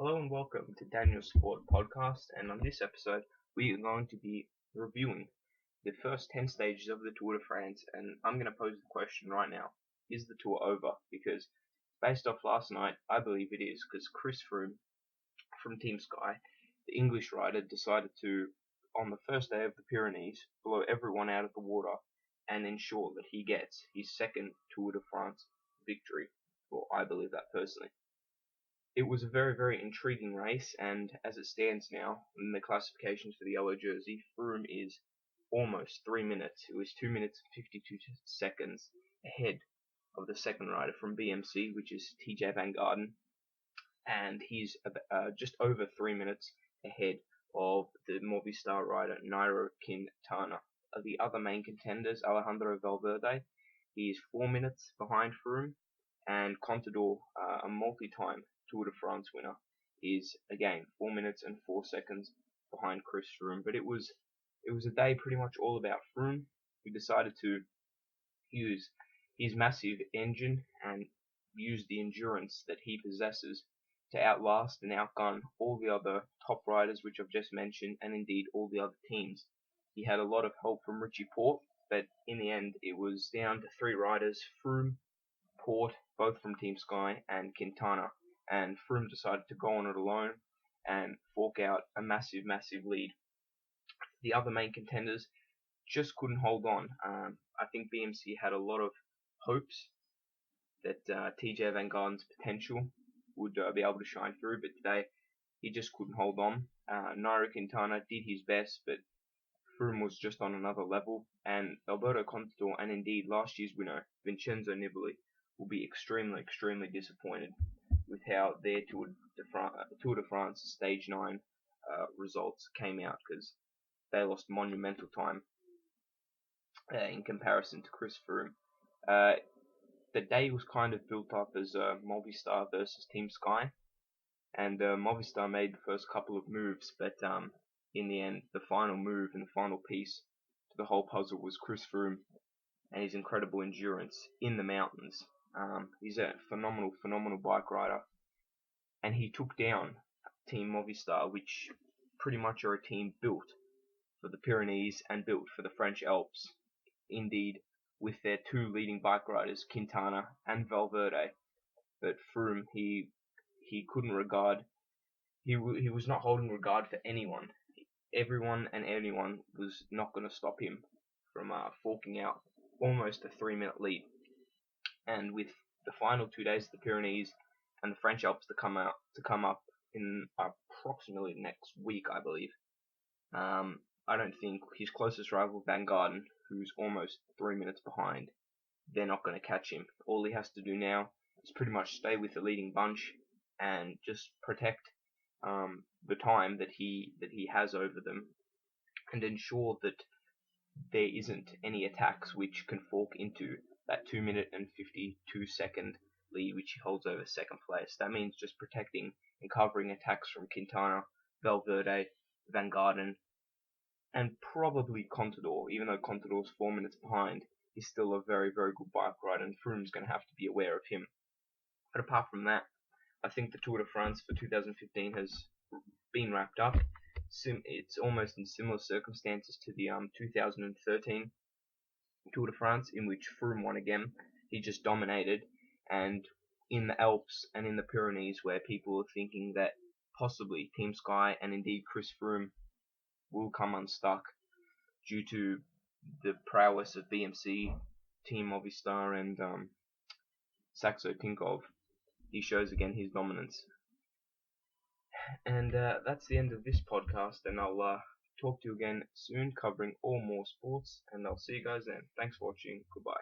Hello and welcome to Daniel's Sport Podcast, and on this episode we are going to be reviewing the first 10 stages of the Tour de France, and I'm going to pose the question right now: is the tour over? Because based off last night, I believe it is, because Chris Froome from Team Sky, the English rider, decided to, on the first day of the Pyrenees, blow everyone out of the water and ensure that he gets his second Tour de France victory. Well, I believe that personally. It was a very, very intriguing race, and as it stands now, in the classifications for the yellow jersey, Froome is almost 3 minutes. It was 2 minutes and 52 seconds ahead of the second rider from BMC, which is TJ Van Garden, and he's just over 3 minutes ahead of the Movistar rider Nairo Quintana. The other main contenders, Alejandro Valverde, he is 4 minutes behind Froome, and Contador, a multi-time Tour de France winner, is again 4 minutes and 4 seconds behind Chris Froome. But it was a day pretty much all about Froome, who decided to use his massive engine and use the endurance that he possesses to outlast and outgun all the other top riders which I've just mentioned, and indeed all the other teams. He had a lot of help from Richie Porte, but in the end it was down to three riders: Froome, Porte, both from Team Sky, and Quintana. And Froome decided to go on it alone and fork out a massive, massive lead. The other main contenders just couldn't hold on. I think BMC had a lot of hopes that TJ Van Garden's potential would be able to shine through, but today he just couldn't hold on. Nairo Quintana did his best, but Froome was just on another level, and Alberto Contador and indeed last year's winner Vincenzo Nibali will be extremely, extremely disappointed with how their Tour de France Stage 9 results came out, because they lost monumental time in comparison to Chris Froome. The day was kind of built up as Movistar versus Team Sky, and Movistar made the first couple of moves, but in the end, the final move and the final piece to the whole puzzle was Chris Froome and his incredible endurance in the mountains. He's a phenomenal, phenomenal bike rider, and he took down Team Movistar, which pretty much are a team built for the Pyrenees and built for the French Alps. Indeed, with their two leading bike riders, Quintana and Valverde. But Froome, he couldn't regard, he was not holding regard for anyone. Everyone and anyone was not going to stop him from forking out almost a 3-minute lead. And with the final 2 days of the Pyrenees and the French Alps to come up in approximately next week, I believe, I don't think his closest rival, Van Garden, who's almost 3 minutes behind, they're not going to catch him. All he has to do now is pretty much stay with the leading bunch and just protect the time that he has over them, and ensure that there isn't any attacks which can fork into that 2 minute and 52 second lead which he holds over second place. That means just protecting and covering attacks from Quintana, Valverde, Van Garden, and probably Contador. Even though Contador's 4 minutes behind, he's still a very, very good bike rider, and Froome's going to have to be aware of him. But apart from that, I think the Tour de France for 2015 has been wrapped up. It's almost in similar circumstances to the 2013 Tour de France, in which Froome won again. He just dominated, and in the Alps and in the Pyrenees, where people are thinking that possibly Team Sky and indeed Chris Froome will come unstuck due to the prowess of BMC, Team Movistar, and Saxo Tinkoff, he shows again his dominance. And that's the end of this podcast, and I'll talk to you again soon, covering all more sports, and I'll see you guys then. Thanks for watching. Goodbye.